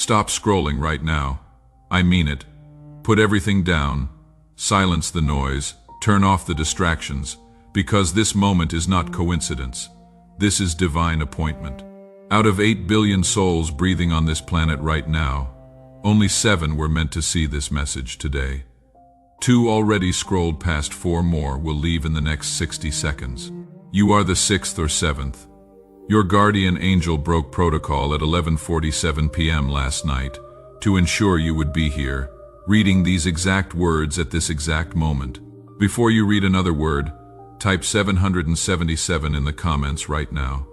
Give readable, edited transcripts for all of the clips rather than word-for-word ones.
Stop scrolling right now. I mean it. Put everything down. Silence the noise. Turn off the distractions. Because this moment is not coincidence. This is divine appointment. Out of 8 billion souls breathing on this planet right now, only 7 were meant to see this message today. 2 already scrolled past, 4 more will leave in the next 60 seconds. You are the 6th or 7th. Your guardian angel broke protocol at 11:47 p.m. last night to ensure you would be here, reading these exact words at this exact moment. Before you read another word, type 777 in the comments right now.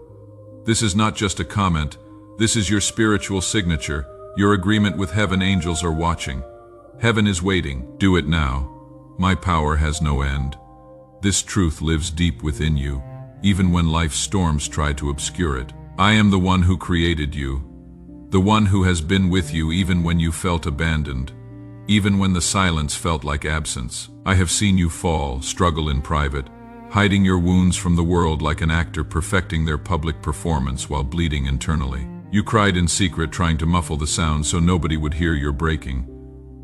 This is not just a comment, this is your spiritual signature, your agreement with heaven. Angels are watching. Heaven is waiting. Do it now. My power has no end. This truth lives deep within you, even when life's storms try to obscure it. I am the one who created you, the one who has been with you even when you felt abandoned, even when the silence felt like absence. I have seen you fall, struggle in private, hiding your wounds from the world like an actor perfecting their public performance while bleeding internally. You cried in secret, trying to muffle the sound so nobody would hear your breaking.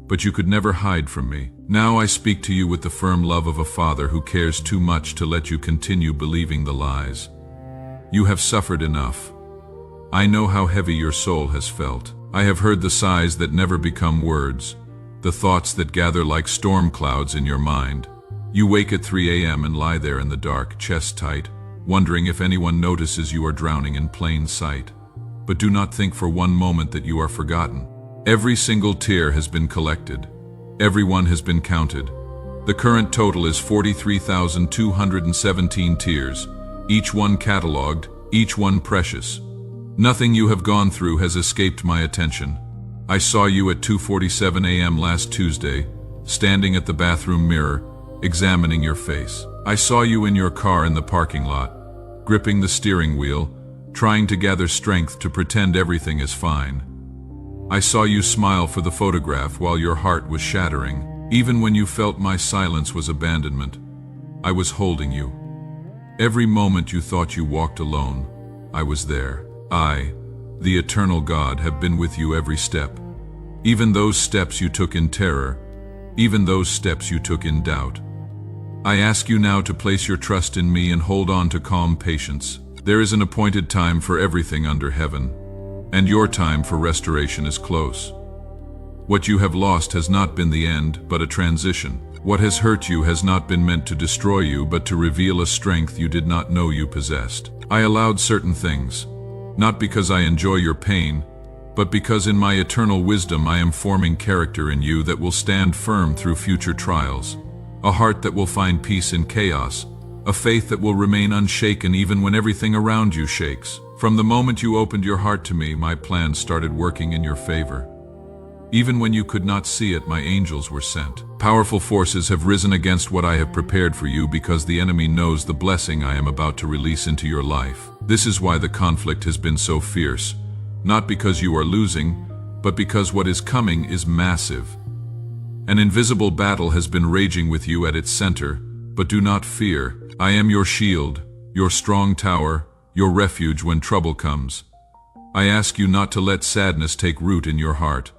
But you could never hide from me. Now I speak to you with the firm love of a father who cares too much to let you continue believing the lies. You have suffered enough. I know how heavy your soul has felt. I have heard the sighs that never become words, the thoughts that gather like storm clouds in your mind. You wake at 3 a.m. and lie there in the dark, chest tight, wondering if anyone notices you are drowning in plain sight. But do not think for one moment that you are forgotten. Every single tear has been collected. Everyone has been counted. The current total is 43,217 tears, each one catalogued, each one precious. Nothing you have gone through has escaped my attention. I saw you at 2:47 a.m. last Tuesday, standing at the bathroom mirror, examining your face. I saw you in your car in the parking lot, gripping the steering wheel, trying to gather strength to pretend everything is fine. I saw you smile for the photograph while your heart was shattering. Even when you felt my silence was abandonment, I was holding you. Every moment you thought you walked alone, I was there. I, the eternal God, have been with you every step. Even those steps you took in terror, even those steps you took in doubt. I ask you now to place your trust in me and hold on to calm patience. There is an appointed time for everything under heaven, and your time for restoration is close. What you have lost has not been the end, but a transition. What has hurt you has not been meant to destroy you, but to reveal a strength you did not know you possessed. I allowed certain things, not because I enjoy your pain, but because in my eternal wisdom I am forming character in you that will stand firm through future trials, a heart that will find peace in chaos, a faith that will remain unshaken even when everything around you shakes. From the moment you opened your heart to me, my plans started working in your favor. Even when you could not see it, my angels were sent. Powerful forces have risen against what I have prepared for you because the enemy knows the blessing I am about to release into your life. This is why the conflict has been so fierce, not because you are losing, but because what is coming is massive. An invisible battle has been raging with you at its center, but do not fear. I am your shield, your strong tower, your refuge when trouble comes. I ask you not to let sadness take root in your heart.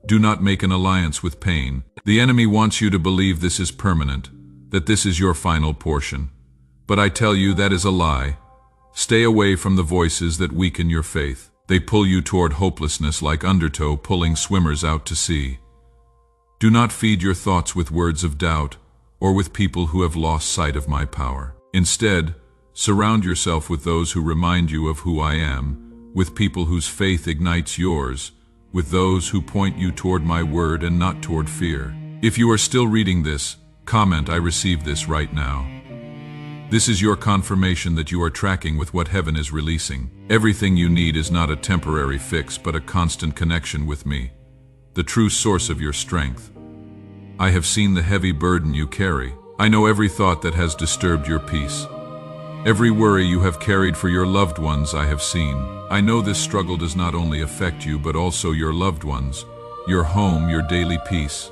Do not make an alliance with pain. The enemy wants you to believe this is permanent, that this is your final portion. But I tell you that is a lie. Stay away from the voices that weaken your faith. They pull you toward hopelessness like undertow pulling swimmers out to sea. Do not feed your thoughts with words of doubt or with people who have lost sight of my power. Instead, surround yourself with those who remind you of who I am, with people whose faith ignites yours, with those who point you toward my word and not toward fear. If you are still reading this, comment, "I receive this right now." This is your confirmation that you are tracking with what heaven is releasing. Everything you need is not a temporary fix, but a constant connection with me, the true source of your strength. I have seen the heavy burden you carry. I know every thought that has disturbed your peace. Every worry you have carried for your loved ones I have seen. I know this struggle does not only affect you, but also your loved ones, your home, your daily peace.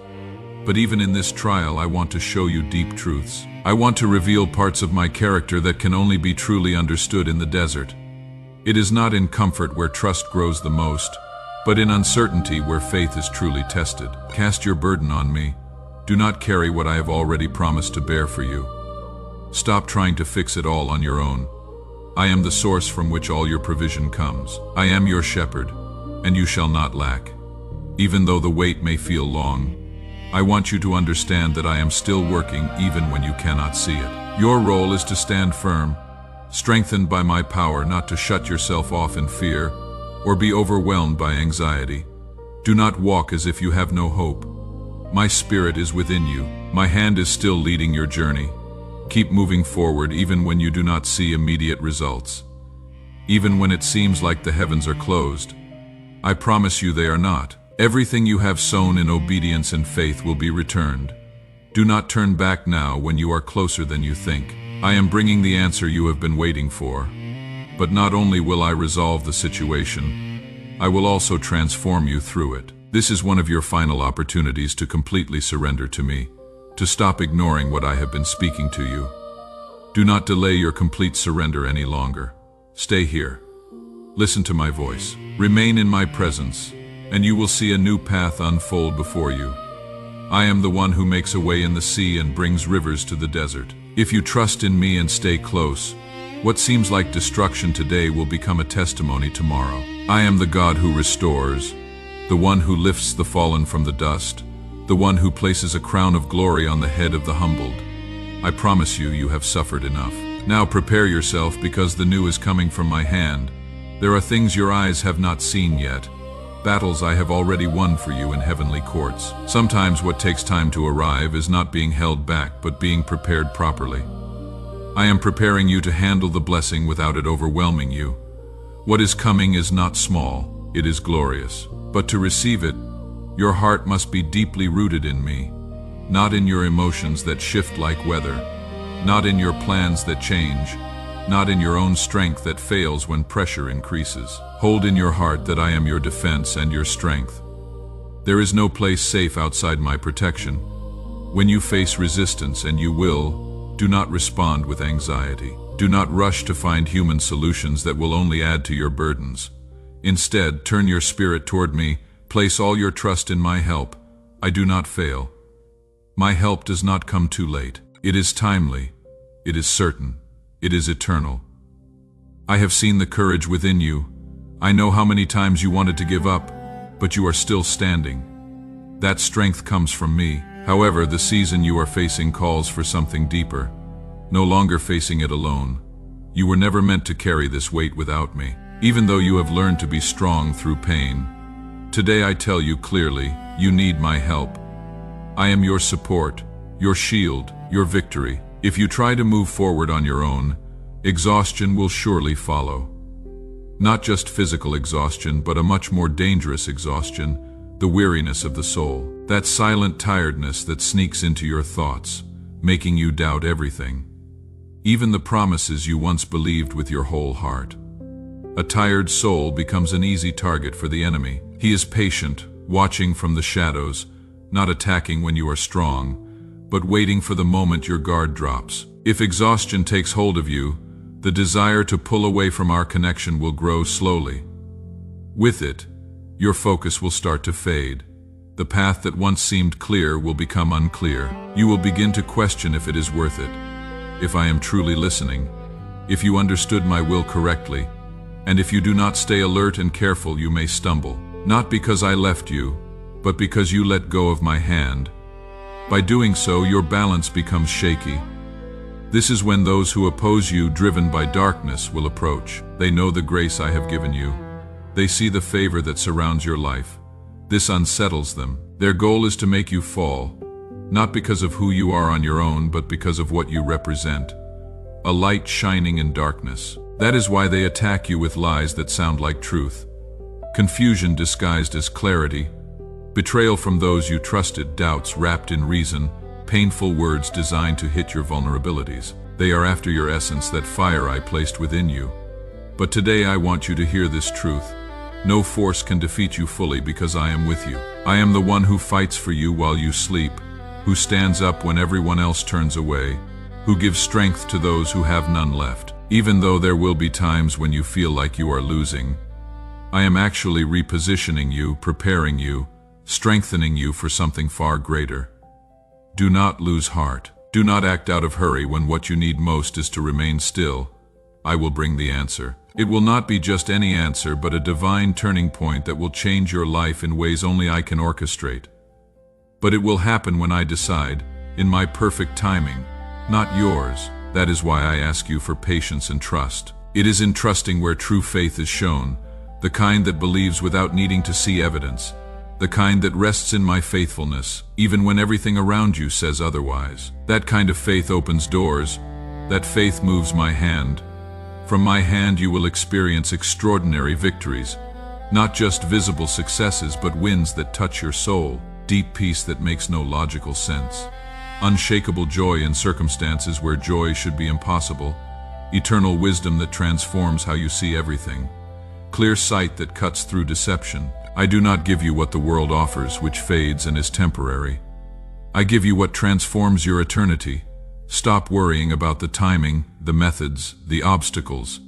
But even in this trial, I want to show you deep truths. I want to reveal parts of my character that can only be truly understood in the desert. It is not in comfort where trust grows the most, but in uncertainty where faith is truly tested. Cast your burden on me. Do not carry what I have already promised to bear for you. Stop trying to fix it all on your own. I am the source from which all your provision comes. I am your shepherd, and you shall not lack. Even though the wait may feel long, I want you to understand that I am still working even when you cannot see it. Your role is to stand firm, strengthened by my power, not to shut yourself off in fear or be overwhelmed by anxiety. Do not walk as if you have no hope. My spirit is within you. My hand is still leading your journey. Keep moving forward even when you do not see immediate results. Even when it seems like the heavens are closed, I promise you they are not. Everything you have sown in obedience and faith will be returned. Do not turn back now when you are closer than you think. I am bringing the answer you have been waiting for. But not only will I resolve the situation, I will also transform you through it. This is one of your final opportunities to completely surrender to me, to stop ignoring what I have been speaking to you. Do not delay your complete surrender any longer. Stay here. Listen to my voice. Remain in my presence, and you will see a new path unfold before you. I am the one who makes a way in the sea and brings rivers to the desert. If you trust in me and stay close, what seems like destruction today will become a testimony tomorrow. I am the God who restores, the one who lifts the fallen from the dust, the one who places a crown of glory on the head of the humbled. I promise you, you have suffered enough. Now prepare yourself, because the new is coming from my hand. There are things your eyes have not seen yet, battles I have already won for you in heavenly courts. Sometimes what takes time to arrive is not being held back, but being prepared properly. I am preparing you to handle the blessing without it overwhelming you. What is coming is not small, it is glorious. But to receive it, your heart must be deeply rooted in me, not in your emotions that shift like weather, not in your plans that change, not in your own strength that fails when pressure increases. Hold in your heart that I am your defense and your strength. There is no place safe outside my protection. When you face resistance, and you will, do not respond with anxiety. Do not rush to find human solutions that will only add to your burdens. Instead, turn your spirit toward me. Place all your trust in my help. I do not fail. My help does not come too late. It is timely. It is certain. It is eternal. I have seen the courage within you. I know how many times you wanted to give up, but you are still standing. That strength comes from me. However, the season you are facing calls for something deeper. No longer facing it alone. You were never meant to carry this weight without me. Even though you have learned to be strong through pain, today I tell you clearly, you need my help. I am your support, your shield, your victory. If you try to move forward on your own, exhaustion will surely follow. Not just physical exhaustion, but a much more dangerous exhaustion, the weariness of the soul. That silent tiredness that sneaks into your thoughts, making you doubt everything, even the promises you once believed with your whole heart. A tired soul becomes an easy target for the enemy. He is patient, watching from the shadows, not attacking when you are strong, but waiting for the moment your guard drops. If exhaustion takes hold of you, the desire to pull away from our connection will grow slowly. With it, your focus will start to fade. The path that once seemed clear will become unclear. You will begin to question if it is worth it, if I am truly listening, if you understood my will correctly, and if you do not stay alert and careful, you may stumble. Not because I left you, but because you let go of my hand. By doing so, your balance becomes shaky. This is when those who oppose you, driven by darkness, will approach. They know the grace I have given you. They see the favor that surrounds your life. This unsettles them. Their goal is to make you fall, not because of who you are on your own, but because of what you represent. A light shining in darkness. That is why they attack you with lies that sound like truth. Confusion disguised as clarity. Betrayal from those you trusted, doubts wrapped in reason, painful words designed to hit your vulnerabilities. They are after your essence, that fire I placed within you. But today I want you to hear this truth. No force can defeat you fully, because I am with you. I am the one who fights for you while you sleep, who stands up when everyone else turns away, who gives strength to those who have none left. Even though there will be times when you feel like you are losing, I am actually repositioning you, preparing you, strengthening you for something far greater. Do not lose heart. Do not act out of hurry when what you need most is to remain still. I will bring the answer. It will not be just any answer, but a divine turning point that will change your life in ways only I can orchestrate. But it will happen when I decide, in my perfect timing, not yours. That is why I ask you for patience and trust. It is in trusting where true faith is shown, the kind that believes without needing to see evidence, the kind that rests in my faithfulness, even when everything around you says otherwise. That kind of faith opens doors. That faith moves my hand. From my hand you will experience extraordinary victories, not just visible successes, but wins that touch your soul, deep peace that makes no logical sense, unshakable joy in circumstances where joy should be impossible, eternal wisdom that transforms how you see everything, clear sight that cuts through deception. I do not give you what the world offers, which fades and is temporary. I give you what transforms your eternity. Stop worrying about the timing, the methods, the obstacles.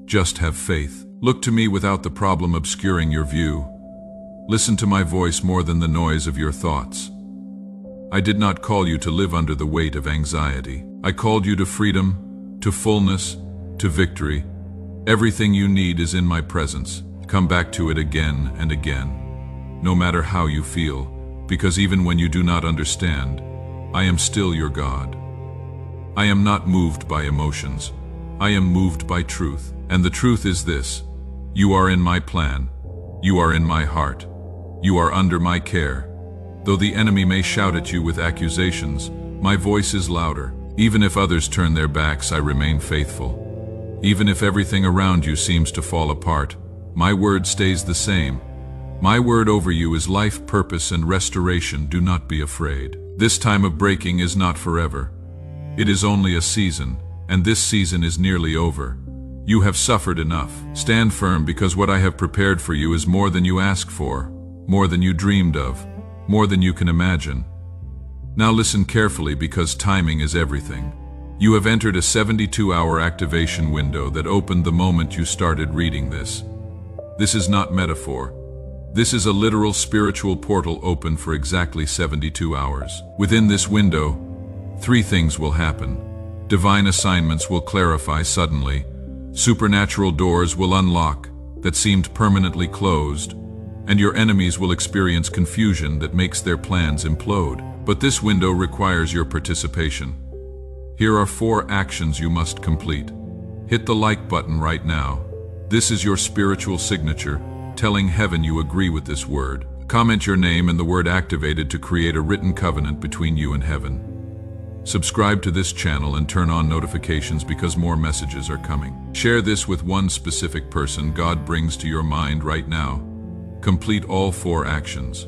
Just have faith. Look to me without the problem obscuring your view. Listen to my voice more than the noise of your thoughts. I did not call you to live under the weight of anxiety. I called you to freedom, to fullness, to victory. Everything you need is in my presence. Come back to it again and again, no matter how you feel, because even when you do not understand, I am still your God. I am not moved by emotions. I am moved by truth. And the truth is this: you are in my plan. You are in my heart. You are under my care. Though the enemy may shout at you with accusations, my voice is louder. Even if others turn their backs, I remain faithful. Even if everything around you seems to fall apart, my word stays the same. My word over you is life, purpose, and restoration. Do not be afraid. This time of breaking is not forever. It is only a season, and this season is nearly over. You have suffered enough. Stand firm, because what I have prepared for you is more than you asked for, more than you dreamed of, more than you can imagine. Now listen carefully, because timing is everything. You have entered a 72-hour activation window that opened the moment you started reading this. This is not metaphor. This is a literal spiritual portal open for exactly 72 hours. Within this window, 3 things will happen. Divine assignments will clarify suddenly. Supernatural doors will unlock that seemed permanently closed, and your enemies will experience confusion that makes their plans implode. But this window requires your participation. Here are 4 actions you must complete. Hit the like button right now. This is your spiritual signature, telling heaven you agree with this word. Comment your name and the word activated to create a written covenant between you and heaven. Subscribe to this channel and turn on notifications, because more messages are coming. Share this with one specific person God brings to your mind right now. Complete all 4 actions.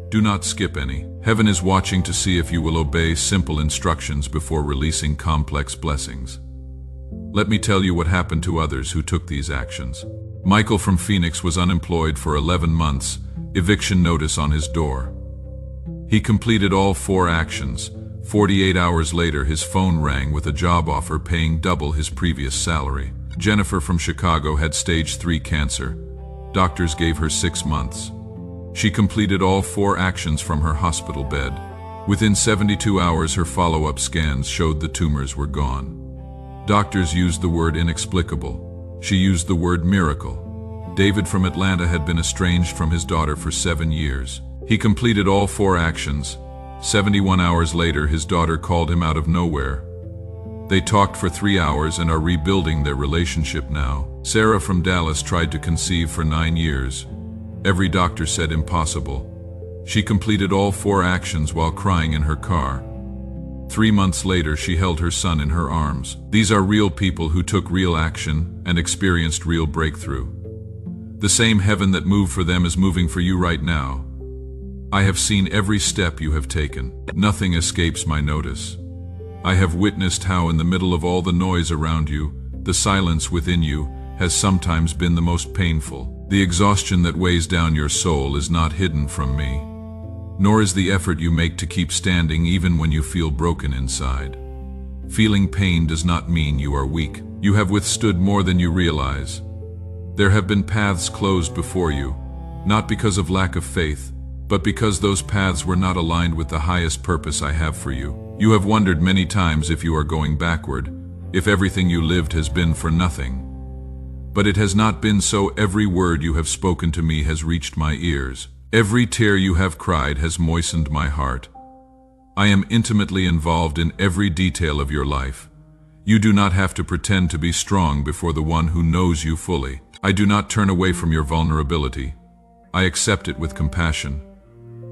Do not skip any. Heaven is watching to see if you will obey simple instructions before releasing complex blessings. Let me tell you what happened to others who took these actions. Michael from Phoenix was unemployed for 11 months, eviction notice on his door. He completed all 4 actions. 48 hours later, his phone rang with a job offer paying double his previous salary. Jennifer from Chicago had stage 3 cancer. Doctors gave her 6 months. She completed all 4 actions from her hospital bed. Within 72 hours, her follow-up scans showed the tumors were gone. Doctors used the word inexplicable. She used the word miracle. David from Atlanta had been estranged from his daughter for 7 years. He completed all 4 actions. 71 hours later, his daughter called him out of nowhere. They talked for 3 hours and are rebuilding their relationship now. Sarah from Dallas tried to conceive for 9 years. Every doctor said impossible. She completed all 4 actions while crying in her car. 3 months later, she held her son in her arms. These are real people who took real action and experienced real breakthrough. The same heaven that moved for them is moving for you right now. I have seen every step you have taken. Nothing escapes my notice. I have witnessed how in the middle of all the noise around you, the silence within you has sometimes been the most painful. The exhaustion that weighs down your soul is not hidden from me, nor is the effort you make to keep standing even when you feel broken inside. Feeling pain does not mean you are weak. You have withstood more than you realize. There have been paths closed before you, not because of lack of faith, but because those paths were not aligned with the highest purpose I have for you. You have wondered many times if you are going backward, if everything you lived has been for nothing. But it has not been so. Every word you have spoken to me has reached my ears. Every tear you have cried has moistened my heart. I am intimately involved in every detail of your life. You do not have to pretend to be strong before the one who knows you fully. I do not turn away from your vulnerability. I accept it with compassion.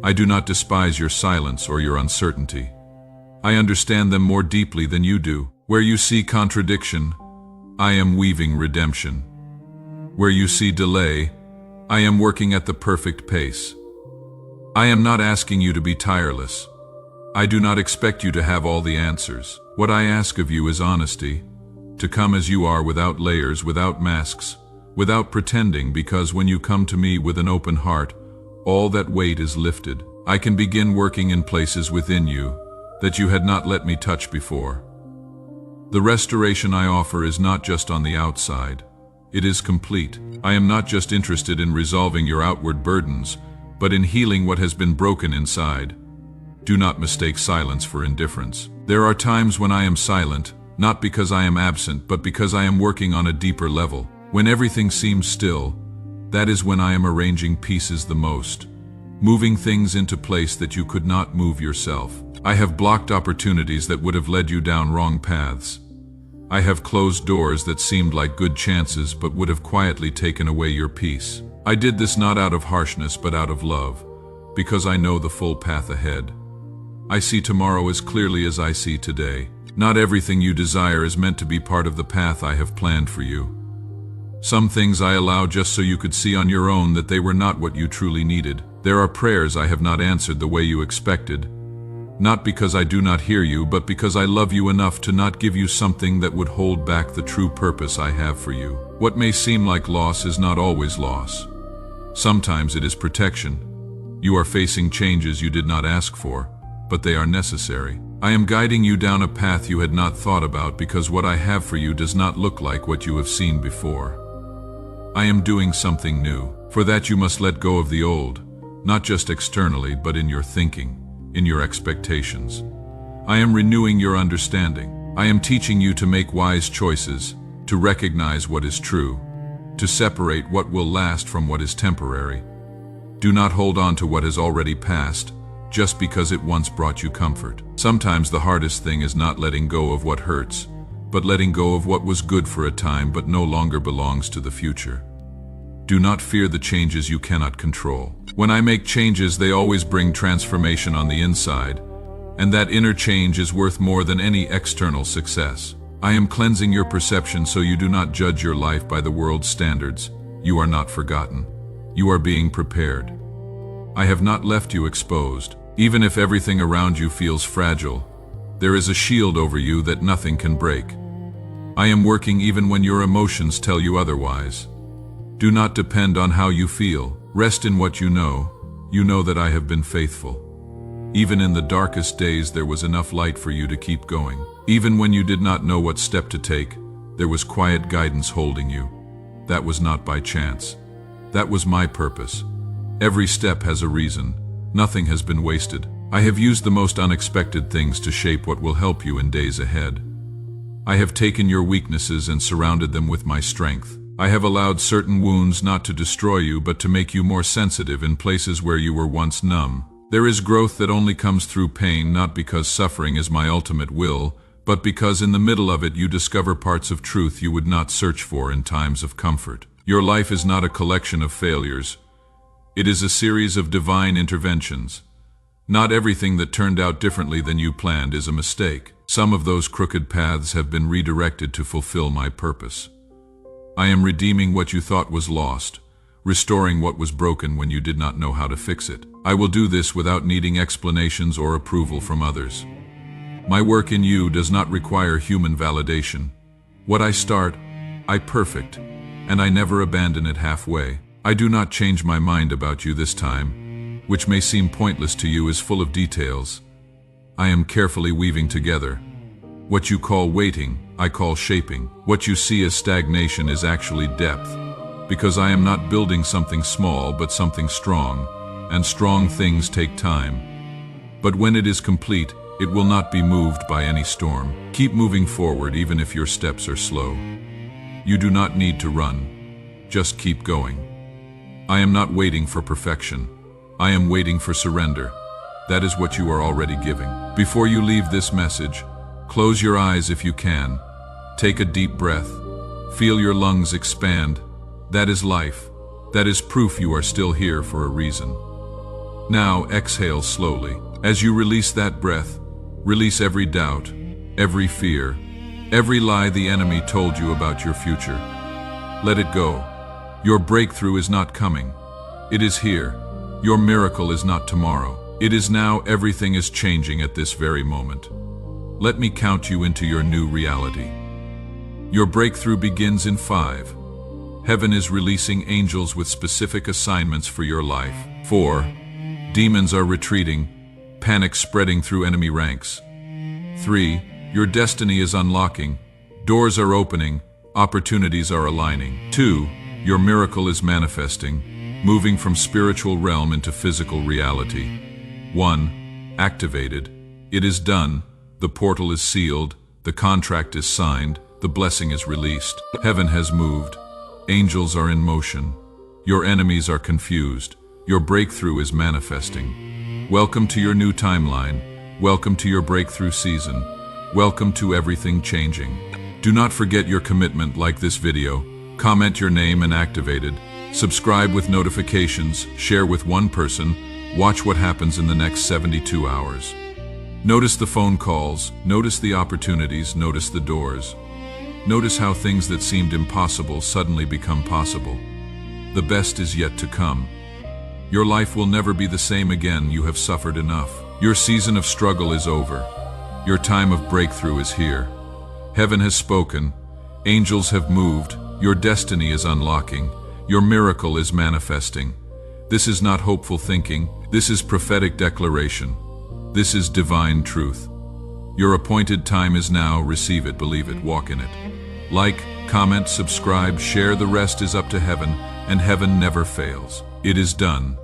I do not despise your silence or your uncertainty. I understand them more deeply than you do. Where you see contradiction, I am weaving redemption. Where you see delay, I am working at the perfect pace. I am not asking you to be tireless. I do not expect you to have all the answers. What I ask of you is honesty, to come as you are without layers, without masks, without pretending, because when you come to me with an open heart, all that weight is lifted. I can begin working in places within you that you had not let me touch before. The restoration I offer is not just on the outside. It is complete. I am not just interested in resolving your outward burdens, but in healing what has been broken inside. Do not mistake silence for indifference. There are times when I am silent, not because I am absent, but because I am working on a deeper level. When everything seems still, that is when I am arranging pieces the most, moving things into place that you could not move yourself. I have blocked opportunities that would have led you down wrong paths. I have closed doors that seemed like good chances but would have quietly taken away your peace. I did this not out of harshness but out of love, because I know the full path ahead. I see tomorrow as clearly as I see today. Not everything you desire is meant to be part of the path I have planned for you. Some things I allow just so you could see on your own that they were not what you truly needed. There are prayers I have not answered the way you expected. Not because I do not hear you, but because I love you enough to not give you something that would hold back the true purpose I have for you. What may seem like loss is not always loss. Sometimes it is protection. You are facing changes you did not ask for, but they are necessary. I am guiding you down a path you had not thought about because what I have for you does not look like what you have seen before. I am doing something new. For that you must let go of the old, not just externally, but in your thinking, in your expectations. I am renewing your understanding. I am teaching you to make wise choices, to recognize what is true, to separate what will last from what is temporary. Do not hold on to what has already passed, just because it once brought you comfort. Sometimes the hardest thing is not letting go of what hurts, but letting go of what was good for a time but no longer belongs to the future. Do not fear the changes you cannot control. When I make changes, they always bring transformation on the inside, and that inner change is worth more than any external success. I am cleansing your perception so you do not judge your life by the world's standards. You are not forgotten. You are being prepared. I have not left you exposed. Even if everything around you feels fragile, there is a shield over you that nothing can break. I am working even when your emotions tell you otherwise. Do not depend on how you feel. Rest in what you know. You know that I have been faithful. Even in the darkest days, there was enough light for you to keep going. Even when you did not know what step to take, there was quiet guidance holding you. That was not by chance. That was my purpose. Every step has a reason. Nothing has been wasted. I have used the most unexpected things to shape what will help you in days ahead. I have taken your weaknesses and surrounded them with my strength. I have allowed certain wounds not to destroy you, but to make you more sensitive in places where you were once numb. There is growth that only comes through pain, not because suffering is my ultimate will, but because in the middle of it you discover parts of truth you would not search for in times of comfort. Your life is not a collection of failures. It is a series of divine interventions. Not everything that turned out differently than you planned is a mistake. Some of those crooked paths have been redirected to fulfill my purpose. I am redeeming what you thought was lost, restoring what was broken when you did not know how to fix it. I will do this without needing explanations or approval from others. My work in you does not require human validation. What I start, I perfect, and I never abandon it halfway. I do not change my mind about you this time, which may seem pointless to you is full of details. I am carefully weaving together. What you call waiting, I call shaping. What you see as stagnation is actually depth. because I am not building something small but something strong, and strong things take time. But when it is complete, it will not be moved by any storm. Keep moving forward even if your steps are slow. You do not need to run. Just keep going. I am not waiting for perfection. I am waiting for surrender. That is what you are already giving. Before you leave this message, close your eyes if you can. Take a deep breath. Feel your lungs expand. That is life. That is proof you are still here for a reason. Now exhale slowly. As you release that breath, release every doubt, every fear, every lie the enemy told you about your future. Let it go. Your breakthrough is not coming. It is here. Your miracle is not tomorrow. It is now. Everything is changing at this very moment. Let me count you into your new reality. Your breakthrough begins in 5. Heaven is releasing angels with specific assignments for your life. 4. Demons are retreating, panic spreading through enemy ranks. 3. Your destiny is unlocking, doors are opening, opportunities are aligning. 2. Your miracle is manifesting, moving from spiritual realm into physical reality. 1. Activated. It is done. The portal is sealed. The contract is signed. The blessing is released. Heaven has moved. Angels are in motion. Your enemies are confused. Your breakthrough is manifesting. Welcome to your new timeline. Welcome to your breakthrough season. Welcome to everything changing. Do not forget your commitment. Like this video, comment your name and activated. Subscribe with notifications, share with one person, watch what happens in the next 72 hours. Notice the phone calls, notice the opportunities, notice the doors. Notice how things that seemed impossible suddenly become possible. The best is yet to come. Your life will never be the same again. You have suffered enough. Your season of struggle is over. Your time of breakthrough is here. Heaven has spoken. Angels have moved. Your destiny is unlocking. Your miracle is manifesting. This is not hopeful thinking. This is prophetic declaration. This is divine truth. Your appointed time is now. Receive it, believe it, walk in it. Like, comment, subscribe, share. The rest is up to heaven, and heaven never fails. It is done.